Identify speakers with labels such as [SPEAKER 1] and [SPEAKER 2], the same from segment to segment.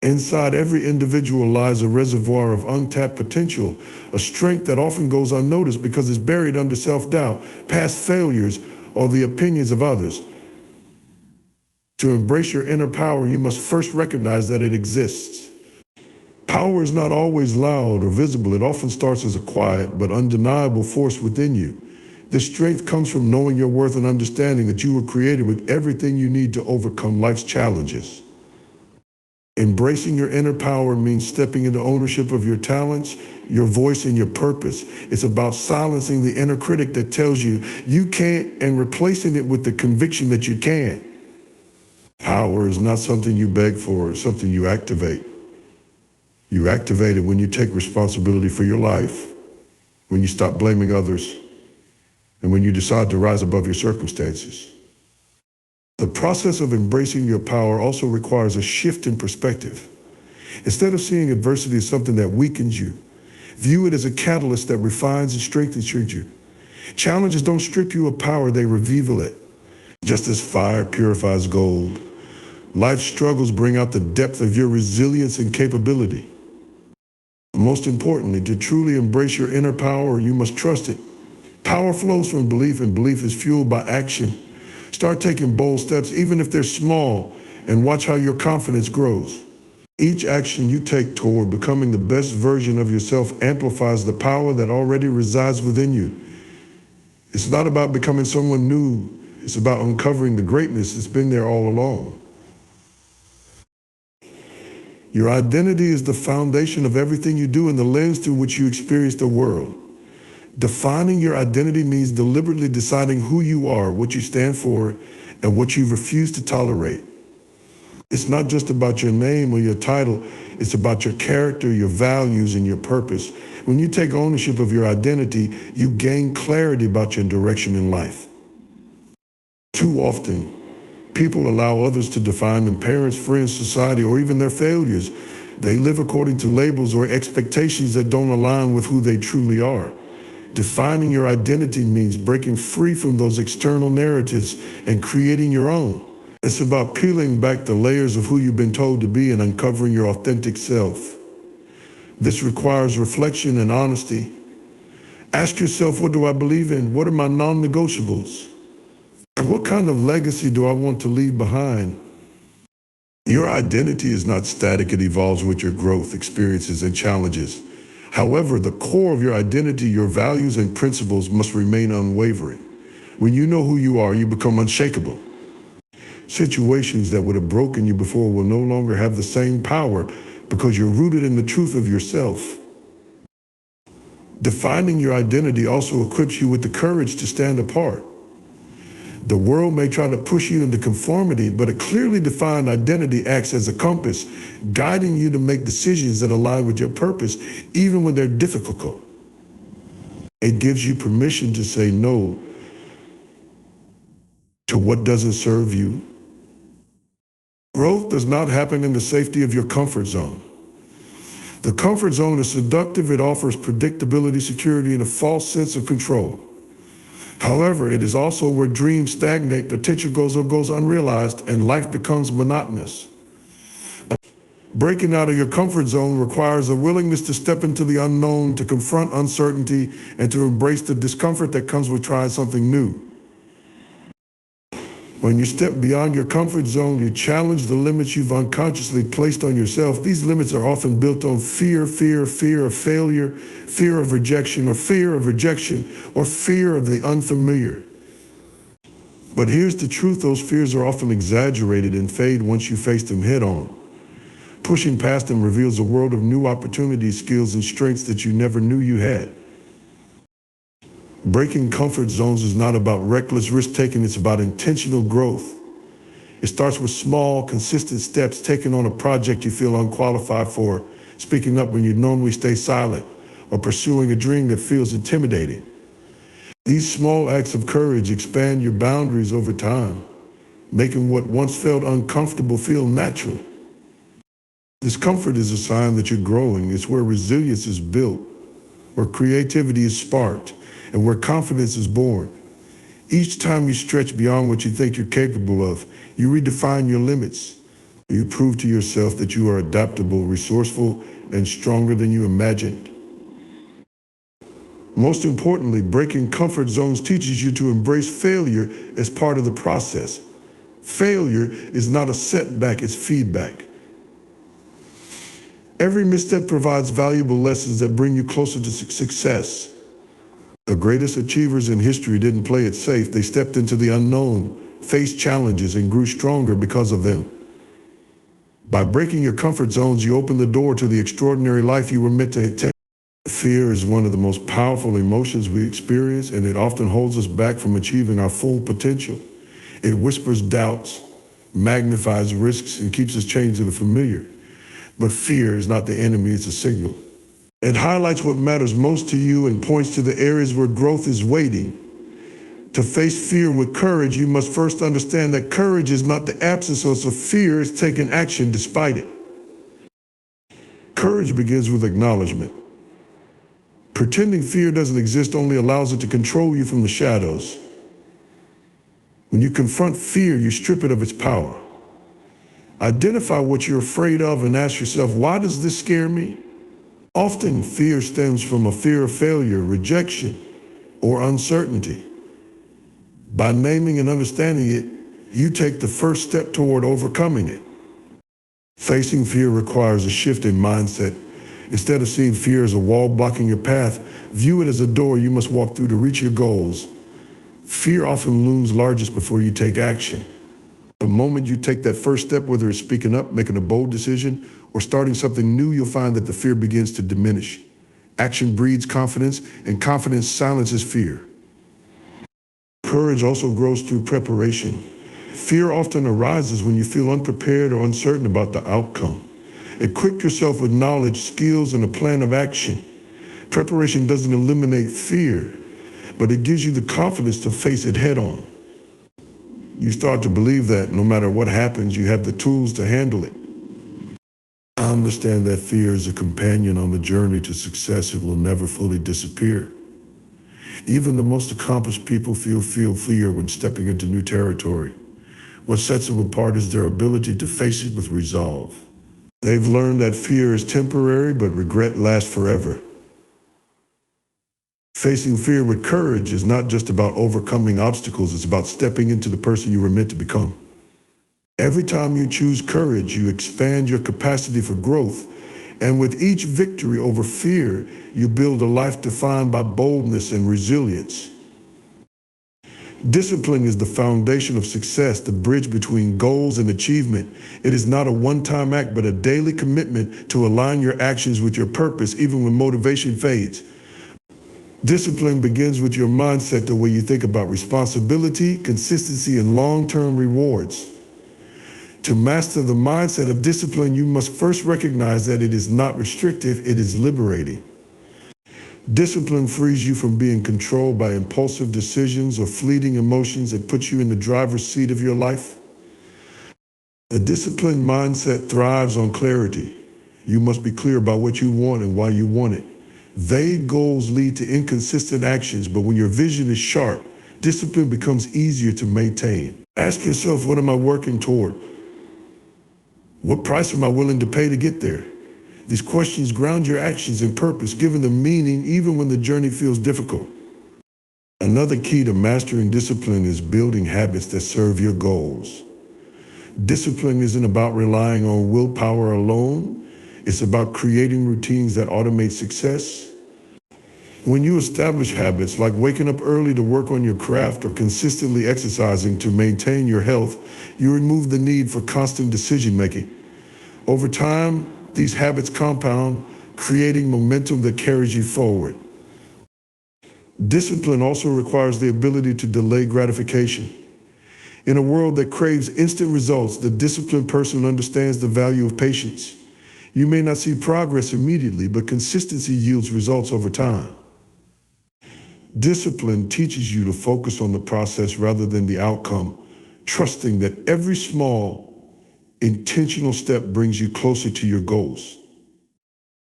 [SPEAKER 1] Inside every individual lies a reservoir of untapped potential, a strength that often goes unnoticed because it's buried under self-doubt, past failures, or the opinions of others. To embrace your inner power, you must first recognize that it exists. Power is not always loud or visible. It often starts as a quiet but undeniable force within you. This strength comes from knowing your worth and understanding that you were created with everything you need to overcome life's challenges. Embracing your inner power means stepping into ownership of your talents, your voice, and your purpose. It's about silencing the inner critic that tells you you can't and replacing it with the conviction that you can. Power is not something you beg for, it's something you activate. You activate it when you take responsibility for your life, when you stop blaming others, and when you decide to rise above your circumstances. The process of embracing your power also requires a shift in perspective. Instead of seeing adversity as something that weakens you, view it as a catalyst that refines and strengthens you. Challenges don't strip you of power, they reveal it. Just as fire purifies gold, life's struggles bring out the depth of your resilience and capability. Most importantly, to truly embrace your inner power, you must trust it. Power flows from belief, and belief is fueled by action. Start taking bold steps, even if they're small, and watch how your confidence grows. Each action you take toward becoming the best version of yourself amplifies the power that already resides within you. It's not about becoming someone new. It's about uncovering the greatness that's been there all along. Your identity is the foundation of everything you do and the lens through which you experience the world. Defining your identity means deliberately deciding who you are, what you stand for, and what you refuse to tolerate. It's not just about your name or your title, it's about your character, your values, and your purpose. When you take ownership of your identity, you gain clarity about your direction in life. Too often, people allow others to define them, parents, friends, society, or even their failures. They live according to labels or expectations that don't align with who they truly are. Defining your identity means breaking free from those external narratives and creating your own. It's about peeling back the layers of who you've been told to be and uncovering your authentic self. This requires reflection and honesty. Ask yourself, what do I believe in? What are my non-negotiables? What kind of legacy do I want to leave behind? Your identity is not static. It evolves with your growth, experiences, and challenges. However, the core of your identity, your values and principles must remain unwavering. When you know who you are, you become unshakable. Situations that would have broken you before will no longer have the same power because you're rooted in the truth of yourself. Defining your identity also equips you with the courage to stand apart. The world may try to push you into conformity, but a clearly defined identity acts as a compass, guiding you to make decisions that align with your purpose, even when they're difficult. It gives you permission to say no to what doesn't serve you. Growth does not happen in the safety of your comfort zone. The comfort zone is seductive. It offers predictability, security, and a false sense of control. However, it is also where dreams stagnate, potential goes unrealized, and life becomes monotonous. Breaking out of your comfort zone requires a willingness to step into the unknown, to confront uncertainty, and to embrace the discomfort that comes with trying something new. When you step beyond your comfort zone, you challenge the limits you've unconsciously placed on yourself. These limits are often built on fear of failure, fear of rejection, or fear of the unfamiliar. But here's the truth, those fears are often exaggerated and fade once you face them head on. Pushing past them reveals a world of new opportunities, skills, and strengths that you never knew you had. Breaking comfort zones is not about reckless risk-taking, it's about intentional growth. It starts with small, consistent steps, taking on a project you feel unqualified for, speaking up when you normally stay silent, or pursuing a dream that feels intimidating. These small acts of courage expand your boundaries over time, making what once felt uncomfortable feel natural. Discomfort is a sign that you're growing. It's where resilience is built, where creativity is sparked, and where confidence is born. Each time you stretch beyond what you think you're capable of, you redefine your limits. You prove to yourself that you are adaptable, resourceful, and stronger than you imagined. Most importantly, breaking comfort zones teaches you to embrace failure as part of the process. Failure is not a setback, it's feedback. Every misstep provides valuable lessons that bring you closer to success. The greatest achievers in history didn't play it safe. They stepped into the unknown, faced challenges, and grew stronger because of them. By breaking your comfort zones, you open the door to the extraordinary life you were meant to attain. Fear is one of the most powerful emotions we experience, and it often holds us back from achieving our full potential. It whispers doubts, magnifies risks, and keeps us chained to the familiar. But fear is not the enemy, it's a signal. It highlights what matters most to you and points to the areas where growth is waiting. To face fear with courage, you must first understand that courage is not the absence of fear, it's taking action despite it. Courage begins with acknowledgement. Pretending fear doesn't exist only allows it to control you from the shadows. When you confront fear, you strip it of its power. Identify what you're afraid of and ask yourself, why does this scare me? Often, fear stems from a fear of failure, rejection, or uncertainty. By naming and understanding it, you take the first step toward overcoming it. Facing fear requires a shift in mindset. Instead of seeing fear as a wall blocking your path, view it as a door you must walk through to reach your goals. Fear often looms largest before you take action. The moment you take that first step, whether it's speaking up, making a bold decision, or starting something new, you'll find that the fear begins to diminish. Action breeds confidence, and confidence silences fear. Courage also grows through preparation. Fear often arises when you feel unprepared or uncertain about the outcome. Equip yourself with knowledge, skills, and a plan of action. Preparation doesn't eliminate fear, but it gives you the confidence to face it head on. You start to believe that no matter what happens, you have the tools to handle it. I understand that fear is a companion on the journey to success. It will never fully disappear. Even the most accomplished people feel fear when stepping into new territory. What sets them apart is their ability to face it with resolve. They've learned that fear is temporary, but regret lasts forever. Facing fear with courage is not just about overcoming obstacles, it's about stepping into the person you were meant to become. Every time you choose courage, you expand your capacity for growth. And with each victory over fear, you build a life defined by boldness and resilience. Discipline is the foundation of success, the bridge between goals and achievement. It is not a one-time act, but a daily commitment to align your actions with your purpose, even when motivation fades. Discipline begins with your mindset, the way you think about responsibility, consistency, and long-term rewards. To master the mindset of discipline, you must first recognize that it is not restrictive, it is liberating. Discipline frees you from being controlled by impulsive decisions or fleeting emotions. It puts you in the driver's seat of your life. A disciplined mindset thrives on clarity. You must be clear about what you want and why you want it. Vague goals lead to inconsistent actions, but when your vision is sharp, discipline becomes easier to maintain. Ask yourself, what am I working toward? What price am I willing to pay to get there? These questions ground your actions in purpose, giving them meaning even when the journey feels difficult. Another key to mastering discipline is building habits that serve your goals. Discipline isn't about relying on willpower alone. It's about creating routines that automate success. When you establish habits like waking up early to work on your craft or consistently exercising to maintain your health, you remove the need for constant decision-making. Over time, these habits compound, creating momentum that carries you forward. Discipline also requires the ability to delay gratification. In a world that craves instant results, the disciplined person understands the value of patience. You may not see progress immediately, but consistency yields results over time. Discipline teaches you to focus on the process rather than the outcome, trusting that every small, intentional step brings you closer to your goals.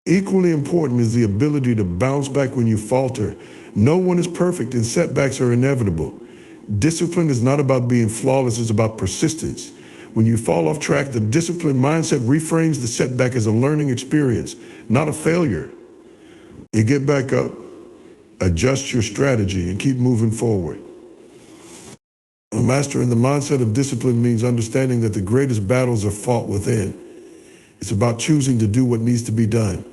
[SPEAKER 1] Equally important is the ability to bounce back when you falter. No one is perfect and setbacks are inevitable. Discipline is not about being flawless, it's about persistence. When you fall off track, the disciplined mindset reframes the setback as a learning experience, not a failure. You get back up, adjust your strategy, and keep moving forward. Mastering the mindset of discipline means understanding that the greatest battles are fought within. It's about choosing to do what needs to be done,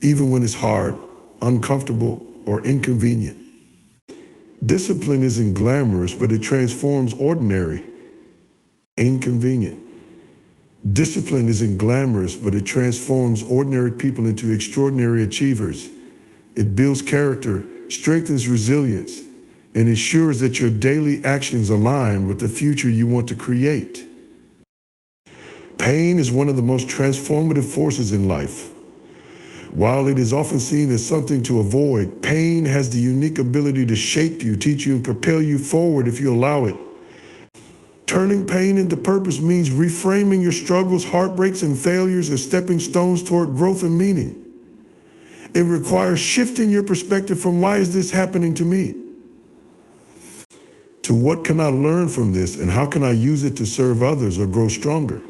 [SPEAKER 1] even when it's hard, uncomfortable, or inconvenient. Discipline isn't glamorous, but it transforms ordinary, inconvenient. Discipline isn't glamorous, but it transforms ordinary people into extraordinary achievers. It builds character, strengthens resilience, and ensures that your daily actions align with the future you want to create. Pain is one of the most transformative forces in life. While it is often seen as something to avoid, pain has the unique ability to shape you, teach you, and propel you forward if you allow it. Turning pain into purpose means reframing your struggles, heartbreaks, and failures as stepping stones toward growth and meaning. It requires shifting your perspective from "why is this happening to me?" to "what can I learn from this and how can I use it to serve others or grow stronger?"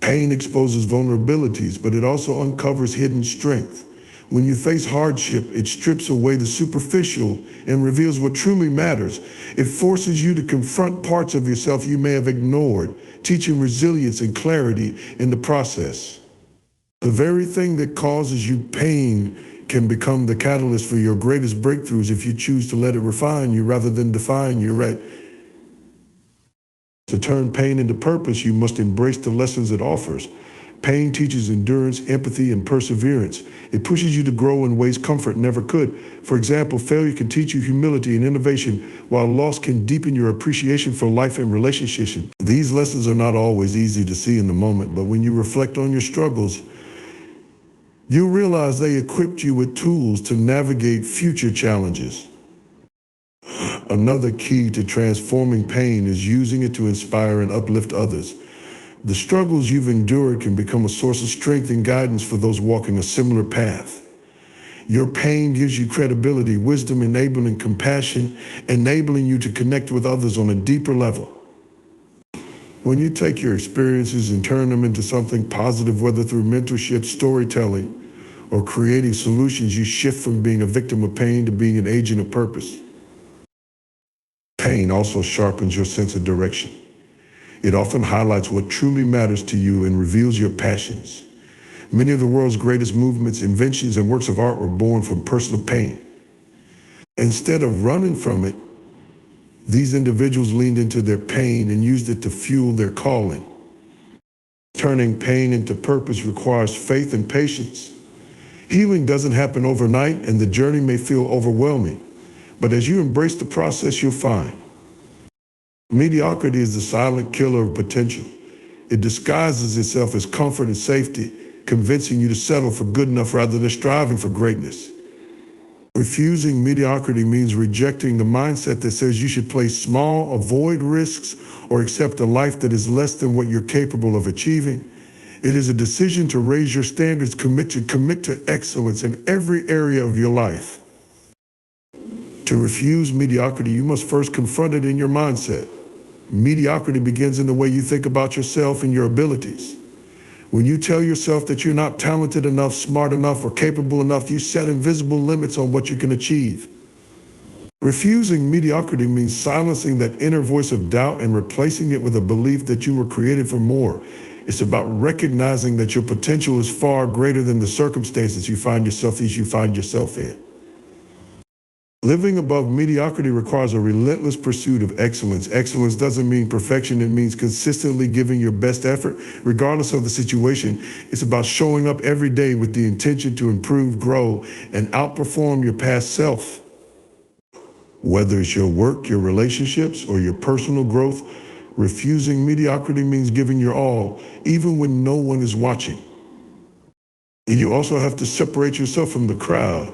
[SPEAKER 1] Pain exposes vulnerabilities, but it also uncovers hidden strength. When you face hardship, it strips away the superficial and reveals what truly matters. It forces you to confront parts of yourself you may have ignored, teaching resilience and clarity in the process. The very thing that causes you pain can become the catalyst for your greatest breakthroughs if you choose to let it refine you rather than define you, right? To turn pain into purpose, you must embrace the lessons it offers. Pain teaches endurance, empathy, and perseverance. It pushes you to grow in ways comfort never could. For example, failure can teach you humility and innovation, while loss can deepen your appreciation for life and relationships. These lessons are not always easy to see in the moment, but when you reflect on your struggles, you realize they equipped you with tools to navigate future challenges. Another key to transforming pain is using it to inspire and uplift others. The struggles you've endured can become a source of strength and guidance for those walking a similar path. Your pain gives you credibility, wisdom, enabling compassion, enabling you to connect with others on a deeper level. When you take your experiences and turn them into something positive, whether through mentorship, storytelling, or creating solutions, you shift from being a victim of pain to being an agent of purpose. Pain also sharpens your sense of direction. It often highlights what truly matters to you and reveals your passions. Many of the world's greatest movements, inventions, and works of art were born from personal pain. Instead of running from it, these individuals leaned into their pain and used it to fuel their calling. Turning pain into purpose requires faith and patience. Healing doesn't happen overnight, and the journey may feel overwhelming. But as you embrace the process, you'll find mediocrity is the silent killer of potential. It disguises itself as comfort and safety, convincing you to settle for good enough rather than striving for greatness. Refusing mediocrity means rejecting the mindset that says you should play small, avoid risks, or accept a life that is less than what you're capable of achieving. It is a decision to raise your standards, commit to excellence in every area of your life. To refuse mediocrity, you must first confront it in your mindset. Mediocrity begins in the way you think about yourself and your abilities. When you tell yourself that you're not talented enough, smart enough, or capable enough, you set invisible limits on what you can achieve. Refusing mediocrity means silencing that inner voice of doubt and replacing it with a belief that you were created for more. It's about recognizing that your potential is far greater than the circumstances you find yourself in. Living above mediocrity requires a relentless pursuit of excellence. Excellence doesn't mean perfection. It means consistently giving your best effort, regardless of the situation. It's about showing up every day with the intention to improve, grow, and outperform your past self. Whether it's your work, your relationships, or your personal growth, refusing mediocrity means giving your all, even when no one is watching. And you also have to separate yourself from the crowd.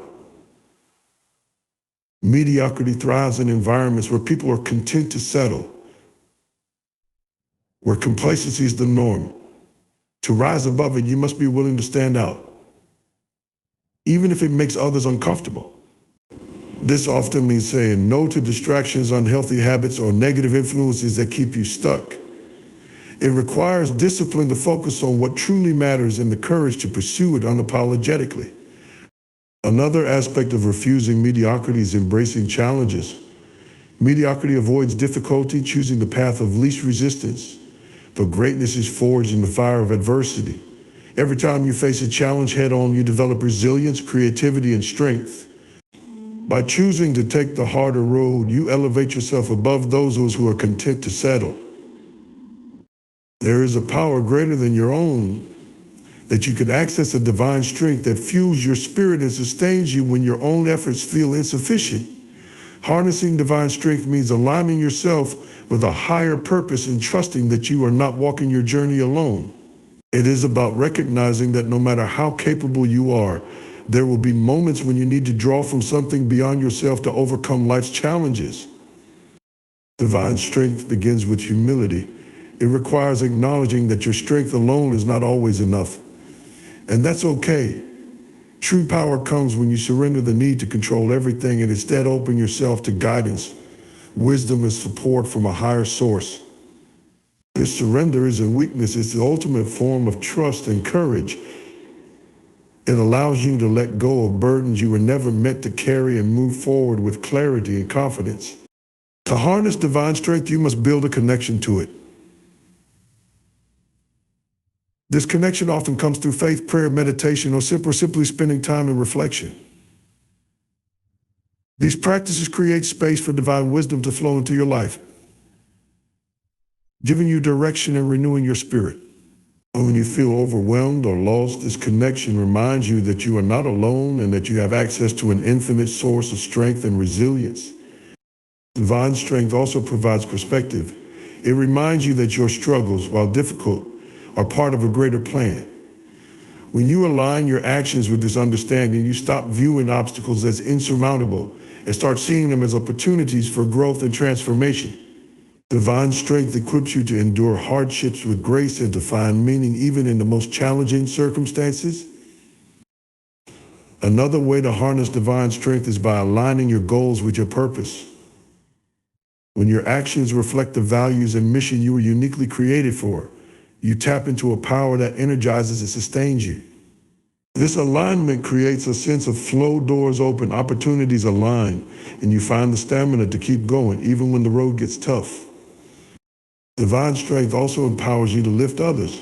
[SPEAKER 1] Mediocrity thrives in environments where people are content to settle, where complacency is the norm. To rise above it, you must be willing to stand out, even if it makes others uncomfortable. This often means saying no to distractions, unhealthy habits, or negative influences that keep you stuck. It requires discipline to focus on what truly matters and the courage to pursue it unapologetically. Another aspect of refusing mediocrity is embracing challenges. Mediocrity avoids difficulty, choosing the path of least resistance. But greatness is forged in the fire of adversity. Every time you face a challenge head-on, you develop resilience, creativity, and strength. By choosing to take the harder road, you elevate yourself above those who are content to settle. There is a power greater than your own, that you can access a divine strength that fuels your spirit and sustains you when your own efforts feel insufficient. Harnessing divine strength means aligning yourself with a higher purpose and trusting that you are not walking your journey alone. It is about recognizing that no matter how capable you are, there will be moments when you need to draw from something beyond yourself to overcome life's challenges. Divine strength begins with humility. It requires acknowledging that your strength alone is not always enough. And that's okay. True power comes when you surrender the need to control everything and instead open yourself to guidance, wisdom, and support from a higher source. This surrender isn't weakness, it's the ultimate form of trust and courage. It allows you to let go of burdens you were never meant to carry and move forward with clarity and confidence. To harness divine strength, you must build a connection to it. This connection often comes through faith, prayer, meditation, or simply spending time in reflection. These practices create space for divine wisdom to flow into your life, giving you direction and renewing your spirit. When you feel overwhelmed or lost, this connection reminds you that you are not alone and that you have access to an infinite source of strength and resilience. Divine strength also provides perspective. It reminds you that your struggles, while difficult, are part of a greater plan. When you align your actions with this understanding, you stop viewing obstacles as insurmountable and start seeing them as opportunities for growth and transformation. Divine strength equips you to endure hardships with grace and to find meaning even in the most challenging circumstances. Another way to harness divine strength is by aligning your goals with your purpose. When your actions reflect the values and mission you were uniquely created for, you tap into a power that energizes and sustains you. This alignment creates a sense of flow, doors open, opportunities align, and you find the stamina to keep going even when the road gets tough. Divine strength also empowers you to lift others.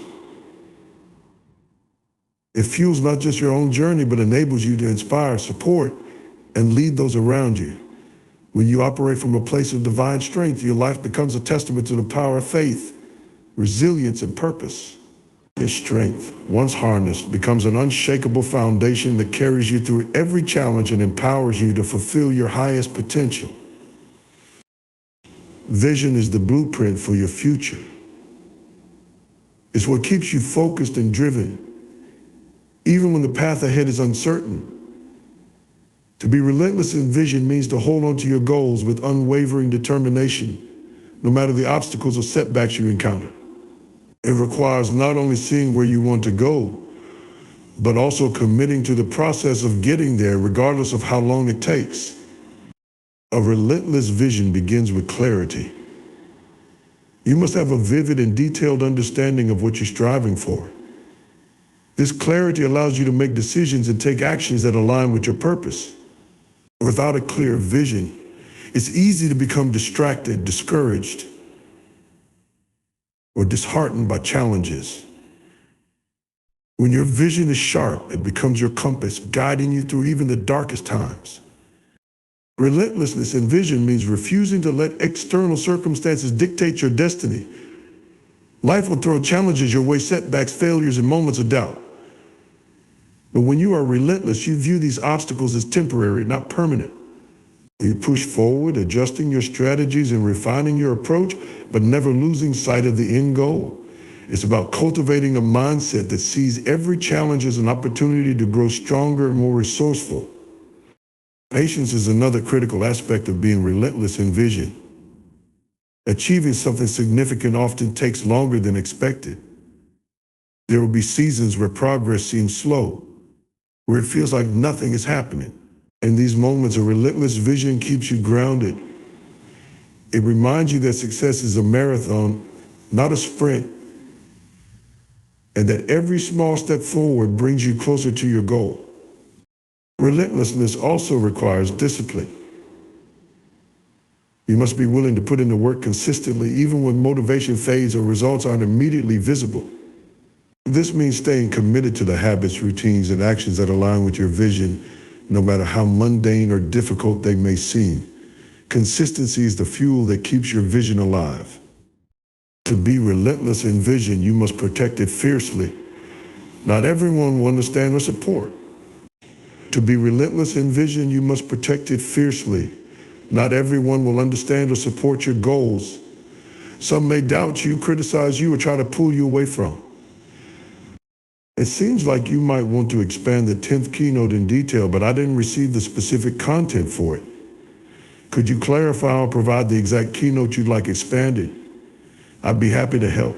[SPEAKER 1] It fuels not just your own journey, but enables you to inspire, support, and lead those around you. When you operate from a place of divine strength, your life becomes a testament to the power of faith, resilience, and purpose. This strength, once harnessed, becomes an unshakable foundation that carries you through every challenge and empowers you to fulfill your highest potential. Vision is the blueprint for your future. It's what keeps you focused and driven, even when the path ahead is uncertain. To be relentless in vision means to hold on to your goals with unwavering determination, no matter the obstacles or setbacks you encounter. It requires not only seeing where you want to go, but also committing to the process of getting there, regardless of how long it takes. A relentless vision begins with clarity. You must have a vivid and detailed understanding of what you're striving for. This clarity allows you to make decisions and take actions that align with your purpose. Without a clear vision, it's easy to become distracted, discouraged, or disheartened by challenges. When your vision is sharp, it becomes your compass, guiding you through even the darkest times. Relentlessness in vision means refusing to let external circumstances dictate your destiny. Life will throw challenges your way, setbacks, failures, and moments of doubt. But when you are relentless, you view these obstacles as temporary, not permanent. You push forward, adjusting your strategies and refining your approach, but never losing sight of the end goal. It's about cultivating a mindset that sees every challenge as an opportunity to grow stronger and more resourceful. Patience is another critical aspect of being relentless in vision. Achieving something significant often takes longer than expected. There will be seasons where progress seems slow, where it feels like nothing is happening. In these moments, a relentless vision keeps you grounded. It reminds you that success is a marathon, not a sprint, and that every small step forward brings you closer to your goal. Relentlessness also requires discipline. You must be willing to put in the work consistently, even when motivation fades or results aren't immediately visible. This means staying committed to the habits, routines, and actions that align with your vision, no matter how mundane or difficult they may seem. Consistency is the fuel that keeps your vision alive. To be relentless in vision, you must protect it fiercely. Not everyone will understand or support. To be relentless in vision, you must protect it fiercely. Not everyone will understand or support your goals. Some may doubt you, criticize you, or try to pull you away from. It seems like you might want to expand the 10th keynote in detail, but I didn't receive the specific content for it. Could you clarify or provide the exact keynote you'd like expanded? I'd be happy to help.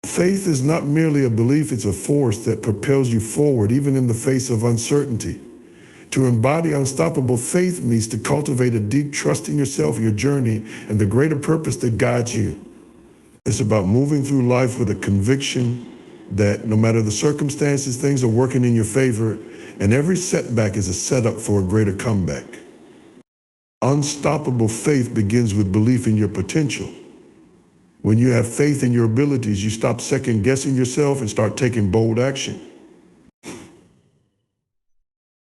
[SPEAKER 1] Faith is not merely a belief, it's a force that propels you forward, even in the face of uncertainty. To embody unstoppable faith means to cultivate a deep trust in yourself, your journey, and the greater purpose that guides you. It's about moving through life with a conviction that no matter the circumstances, things are working in your favor, and every setback is a setup for a greater comeback. Unstoppable faith begins with belief in your potential. When you have faith in your abilities, you stop second-guessing yourself and start taking bold action.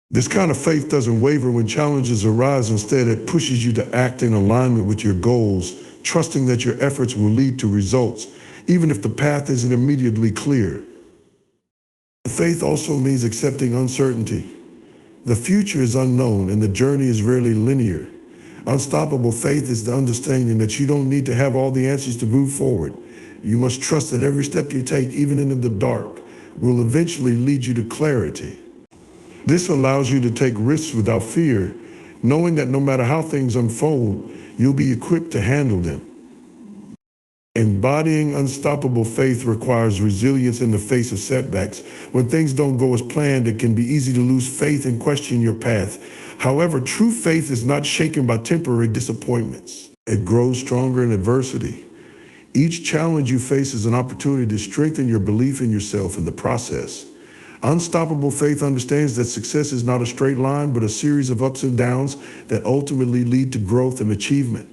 [SPEAKER 1] This kind of faith doesn't waver when challenges arise. Instead, it pushes you to act in alignment with your goals, trusting that your efforts will lead to results, even if the path isn't immediately clear. Faith also means accepting uncertainty. The future is unknown, and the journey is rarely linear. Unstoppable faith is the understanding that you don't need to have all the answers to move forward. You must trust that every step you take, even in the dark, will eventually lead you to clarity. This allows you to take risks without fear, knowing that no matter how things unfold, you'll be equipped to handle them. Embodying unstoppable faith requires resilience in the face of setbacks. When things don't go as planned, it can be easy to lose faith and question your path. However, true faith is not shaken by temporary disappointments. It grows stronger in adversity. Each challenge you face is an opportunity to strengthen your belief in yourself in the process. Unstoppable faith understands that success is not a straight line, but a series of ups and downs that ultimately lead to growth and achievement.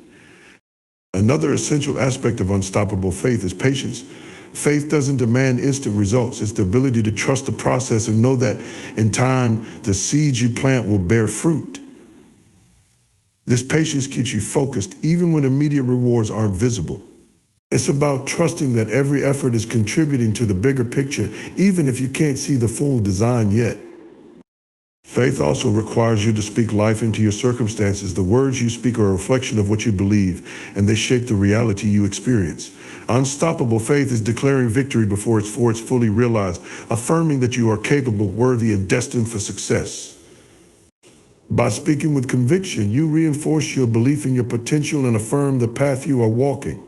[SPEAKER 1] Another essential aspect of unstoppable faith is patience. Faith doesn't demand instant results. It's the ability to trust the process and know that in time, the seeds you plant will bear fruit. This patience keeps you focused even when immediate rewards aren't visible. It's about trusting that every effort is contributing to the bigger picture, even if you can't see the full design yet. Faith also requires you to speak life into your circumstances. The words you speak are a reflection of what you believe, and they shape the reality you experience. Unstoppable faith is declaring victory before it's fully realized, affirming that you are capable, worthy, and destined for success. By speaking with conviction, you reinforce your belief in your potential and affirm the path you are walking.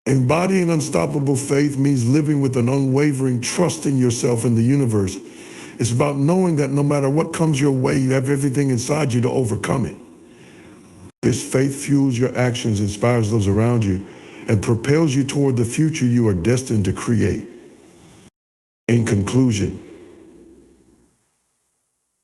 [SPEAKER 1] Embodying unstoppable faith means living with an unwavering trust in yourself and the universe. It's about knowing that no matter what comes your way, you have everything inside you to overcome it. This faith fuels your actions, inspires those around you, and propels you toward the future you are destined to create. In conclusion,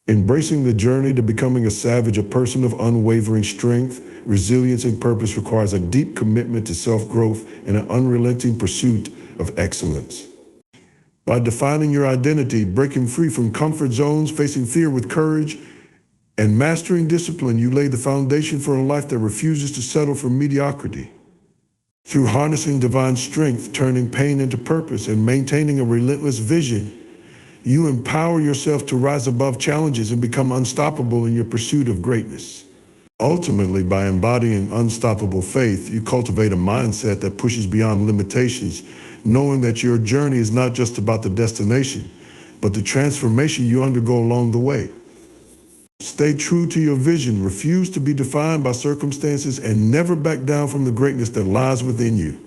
[SPEAKER 1] embracing the journey to becoming a savage, a person of unwavering strength, resilience, and purpose requires a deep commitment to self-growth and an unrelenting pursuit of excellence. By defining your identity, breaking free from comfort zones, facing fear with courage, and mastering discipline, you lay the foundation for a life that refuses to settle for mediocrity. Through harnessing divine strength, turning pain into purpose, and maintaining a relentless vision, you empower yourself to rise above challenges and become unstoppable in your pursuit of greatness. Ultimately, by embodying unstoppable faith, you cultivate a mindset that pushes beyond limitations, knowing that your journey is not just about the destination, but the transformation you undergo along the way. Stay true to your vision, refuse to be defined by circumstances, and never back down from the greatness that lies within you.